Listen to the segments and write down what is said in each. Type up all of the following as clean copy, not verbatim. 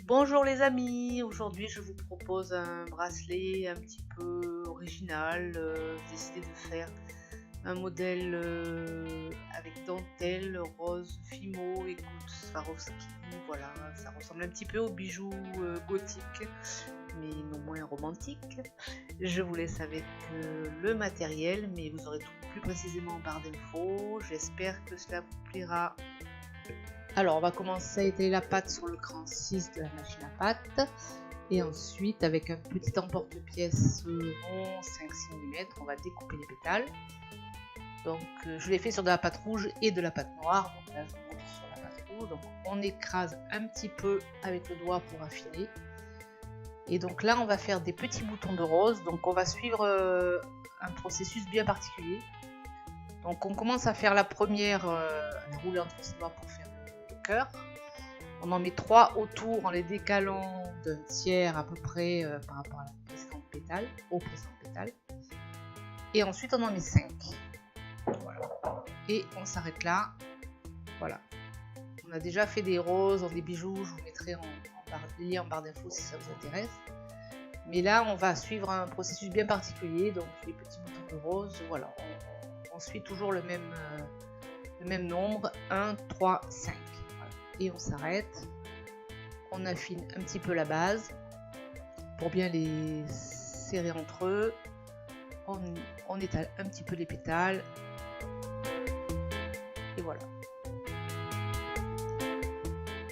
Bonjour les amis, aujourd'hui je vous propose un bracelet un petit peu original. J'ai décidé de faire un modèle avec dentelle, rose, fimo et gouttes Swarovski. Voilà, ça ressemble un petit peu aux bijoux gothiques, mais non moins romantiques. Je vous laisse avec le matériel, mais vous aurez tout plus précisément en barre d'infos. J'espère que cela vous plaira. Alors on va commencer à étaler la pâte sur le cran 6 de la machine à pâte et ensuite avec un petit emporte-pièce rond 5-6 mm on va découper les pétales. Donc je l'ai fait sur de la pâte rouge et de la pâte noire, donc là je vous montre sur la pâte rouge. Donc on écrase un petit peu avec le doigt pour affiner. Et donc là on va faire des petits boutons de rose, donc on va suivre un processus bien particulier. Donc on commence à faire la première, à rouler entre ses doigts pour faire cœur. On en met 3 autour en les décalant d'un tiers à peu près par rapport à la précédente pétale, au précédent pétale. Et ensuite on en met 5. Voilà. Et on s'arrête là. Voilà. On a déjà fait des roses, des bijoux, je vous mettrai les liens en barre d'infos si ça vous intéresse. Mais là on va suivre un processus bien particulier, donc les petits boutons de rose, voilà. On suit toujours le même nombre, 1, 3, 5. Et on s'arrête, on affine un petit peu la base pour bien les serrer entre eux, on étale un petit peu les pétales et voilà.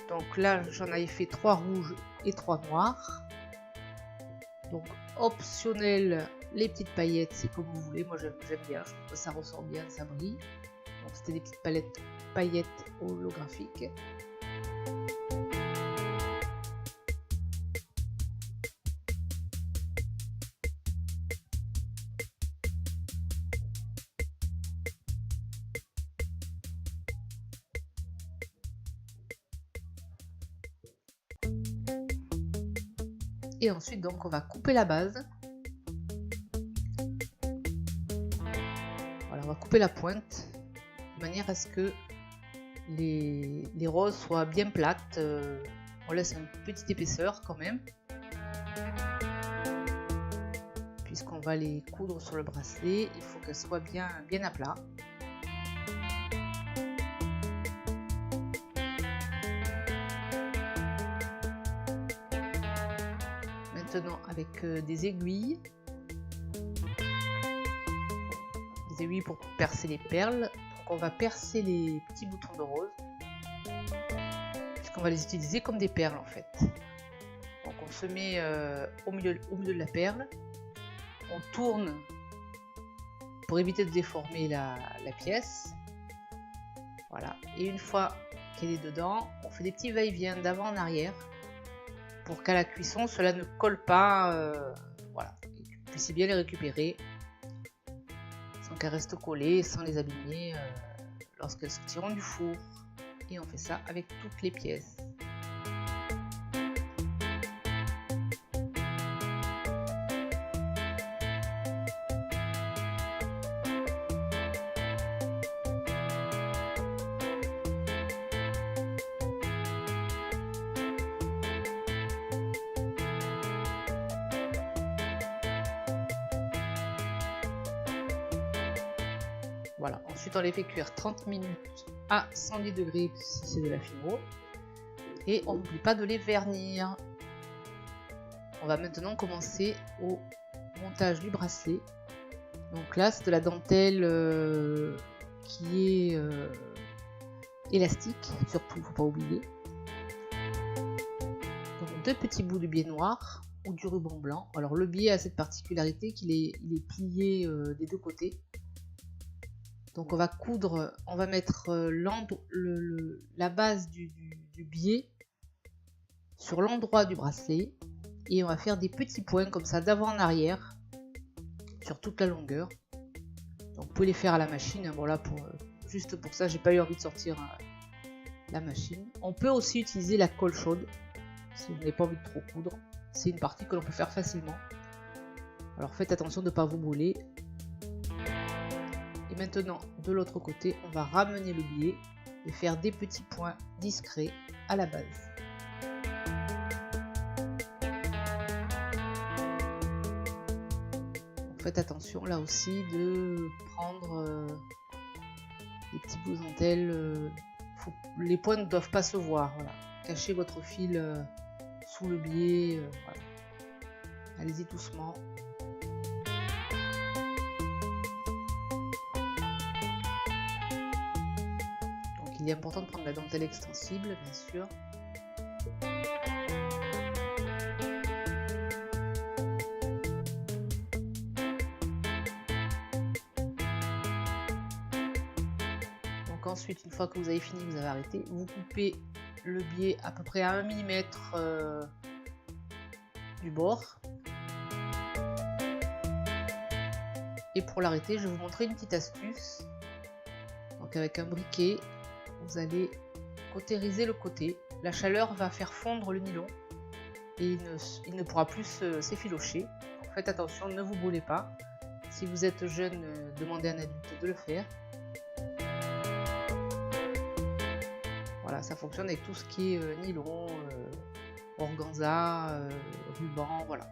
Donc là j'en avais fait 3 rouges et 3 noirs, donc optionnel les petites paillettes c'est comme vous voulez, moi j'aime bien, je trouve que ça ressort bien, ça brille. Donc c'était des petites paillettes holographiques. Et ensuite donc on va couper la base. Voilà, on va couper la pointe de manière à ce que les roses soient bien plates. On laisse une petite épaisseur quand même, puisqu'on va les coudre sur le bracelet. Il faut qu'elles soient bien à plat. Maintenant avec des aiguilles pour percer les perles. Donc on va percer les petits boutons de rose puisqu'on va les utiliser comme des perles en fait. Donc on se met au milieu de la perle, on tourne pour éviter de déformer la pièce. Voilà, et une fois qu'elle est dedans, on fait des petits va-et-vient d'avant en arrière pour qu'à la cuisson cela ne colle pas, voilà, et que vous puissiez bien les récupérer sans qu'elles restent collées, sans les abîmer lorsqu'elles sortiront du four. Et on fait ça avec toutes les pièces. Voilà, ensuite on les fait cuire 30 minutes à 110 degrés si c'est de la fimo. Et on n'oublie pas de les vernir. On va maintenant commencer au montage du bracelet. Donc là c'est de la dentelle qui est élastique, surtout il ne faut pas oublier. Donc 2 petits bouts de biais noir ou du ruban blanc. Alors le biais a cette particularité qu'il est plié des 2 côtés. Donc on va coudre, on va mettre la base du biais sur l'endroit du bracelet et on va faire des petits points comme ça d'avant en arrière sur toute la longueur. Donc vous pouvez les faire à la machine, hein, bon là juste pour ça j'ai pas eu envie de sortir la machine. On peut aussi utiliser la colle chaude si vous n'avez pas envie de trop coudre, c'est une partie que l'on peut faire facilement. Alors faites attention de ne pas vous brûler. Et maintenant, de l'autre côté, on va ramener le biais et faire des petits points discrets à la base. faites attention là aussi de prendre les petits bouts de dentelle. Les points ne doivent pas se voir. Voilà. Cachez votre fil sous le biais. Voilà. Allez-y doucement. Donc il est important de prendre la dentelle extensible, bien sûr. Donc ensuite, une fois que vous avez fini, vous avez arrêté, vous coupez le biais à peu près à 1 mm du bord. Et pour l'arrêter, je vais vous montrer une petite astuce. Donc avec un briquet, vous allez cautériser le côté. La chaleur va faire fondre le nylon et il ne pourra plus s'effilocher. Donc faites attention, ne vous brûlez pas. Si vous êtes jeune, demandez à un adulte de le faire. Voilà, ça fonctionne avec tout ce qui est nylon, organza, ruban, voilà.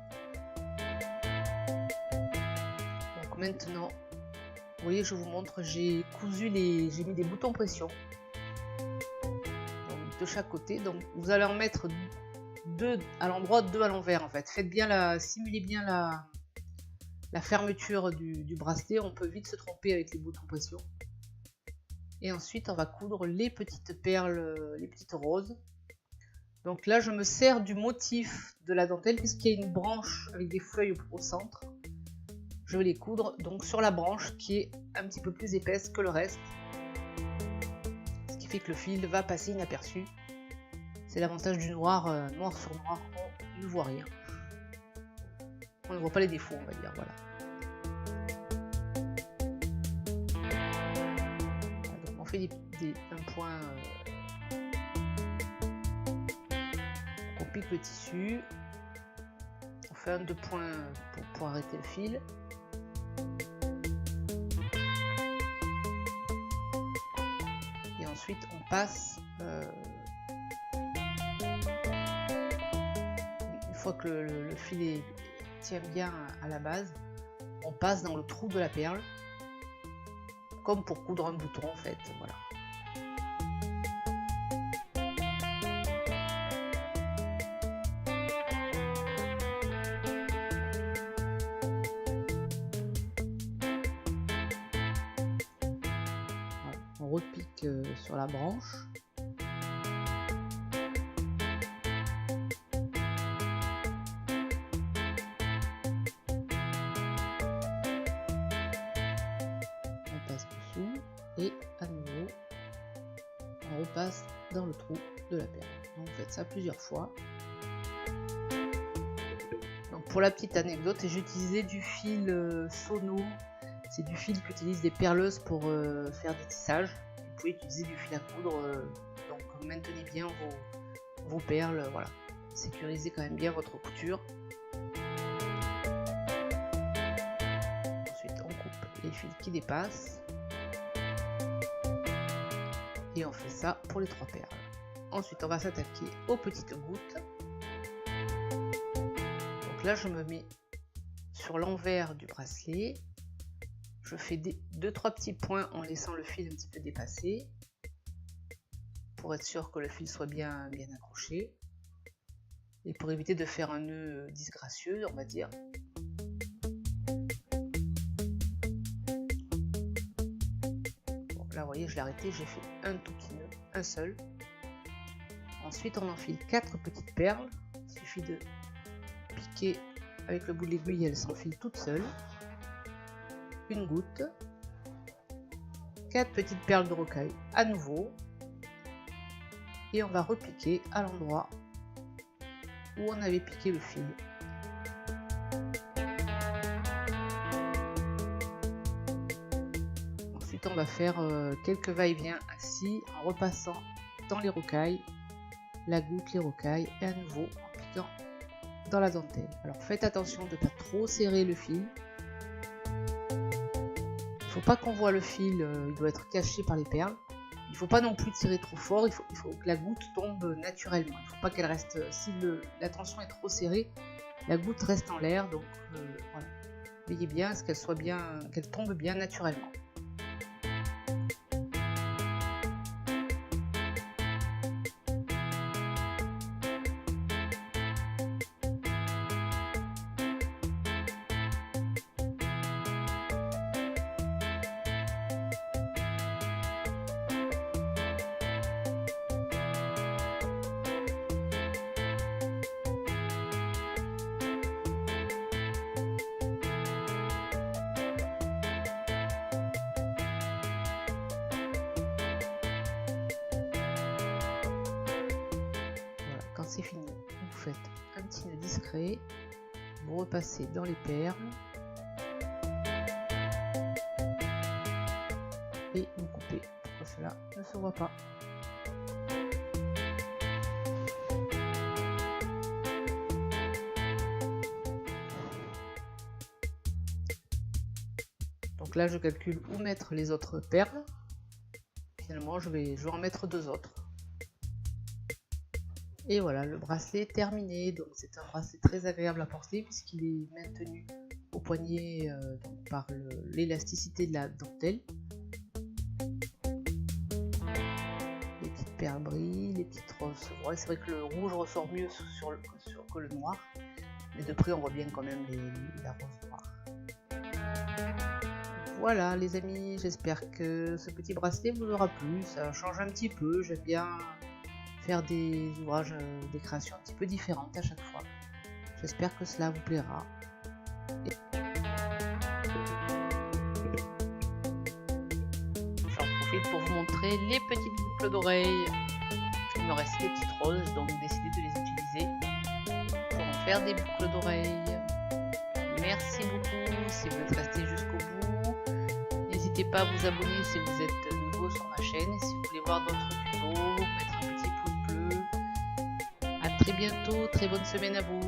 Donc maintenant, vous voyez, je vous montre, j'ai mis des boutons pression donc, de chaque côté. Donc vous allez en mettre 2 à l'endroit, 2 à l'envers en fait. Faites bien simulez bien la fermeture du bracelet. On peut vite se tromper avec les boutons pression. Et ensuite, on va coudre les petites perles, les petites roses. Donc là, je me sers du motif de la dentelle puisqu'il y a une branche avec des feuilles au centre. Je vais les coudre donc sur la branche qui est un petit peu plus épaisse que le reste. Ce qui fait que le fil va passer inaperçu. C'est l'avantage du noir, noir sur noir, on ne voit rien. On ne voit pas les défauts, on va dire, voilà. On fait un point, on pique le tissu, on fait 2 points pour arrêter le fil. Et ensuite on passe, une fois que le filet tient bien à la base, on passe dans le trou de la perle. Comme pour coudre un bouton en fait, voilà. On repique sur la branche. Et à nouveau on repasse dans le trou de la perle. Donc vous faites ça plusieurs fois. Donc pour la petite anecdote, j'ai utilisé du fil Sono. C'est du fil qu'utilisent des perleuses pour faire des tissages. Vous pouvez utiliser du fil à coudre, donc maintenez bien vos perles, voilà. Sécurisez quand même bien votre couture. Ensuite on coupe les fils qui dépassent. Et on fait ça pour les 3 perles. Ensuite, on va s'attaquer aux petites gouttes. Donc là, je me mets sur l'envers du bracelet. Je fais 2-3 petits points en laissant le fil un petit peu dépasser. Pour être sûr que le fil soit bien accroché. Et pour éviter de faire un nœud disgracieux, on va dire. Là, vous voyez, je l'ai arrêté, j'ai fait un tout petit nœud, un seul. Ensuite, on enfile 4 petites perles. Il suffit de piquer avec le bout de l'aiguille, elles s'enfilent toutes seules. Une goutte. 4 petites perles de rocaille à nouveau. Et on va repiquer à l'endroit où on avait piqué le fil. On va faire quelques va-et-vient assis en repassant dans les rocailles, la goutte, les rocailles et à nouveau en piquant dans la dentelle. Alors faites attention de ne pas trop serrer le fil. Il ne faut pas qu'on voit le fil, il doit être caché par les perles. Il ne faut pas non plus tirer trop fort, il faut que la goutte tombe naturellement. Il ne faut pas qu'elle reste, si la tension est trop serrée, la goutte reste en l'air, donc voilà. Veillez bien à ce qu'elle soit bien, qu'elle tombe bien naturellement. Quand c'est fini, vous faites un petit nœud discret, vous repassez dans les perles et vous coupez pour que cela ne se voit pas. Donc là je calcule où mettre les autres perles. Finalement je vais en mettre 2 autres. Et voilà, le bracelet est terminé. Donc c'est un bracelet très agréable à porter puisqu'il est maintenu au poignet donc par l'élasticité de la dentelle. Les petites perles brillent, les petites roses. Ouais, c'est vrai que le rouge ressort mieux que le noir, mais de près on voit bien quand même la rose noire. Voilà les amis, j'espère que ce petit bracelet vous aura plu. Ça change un petit peu, j'aime bien faire des ouvrages, des créations un petit peu différentes à chaque fois. J'espère que cela vous plaira. J'en profite pour vous montrer les petites boucles d'oreilles. Il me reste les petites roses, donc j'ai décidé de les utiliser pour en faire des boucles d'oreilles. Merci beaucoup si vous êtes resté jusqu'au bout. N'hésitez pas à vous abonner si vous êtes nouveau sur ma chaîne et si vous voulez voir d'autres tutos, mettre un petit pouce bleu. A très bientôt, très bonne semaine à vous.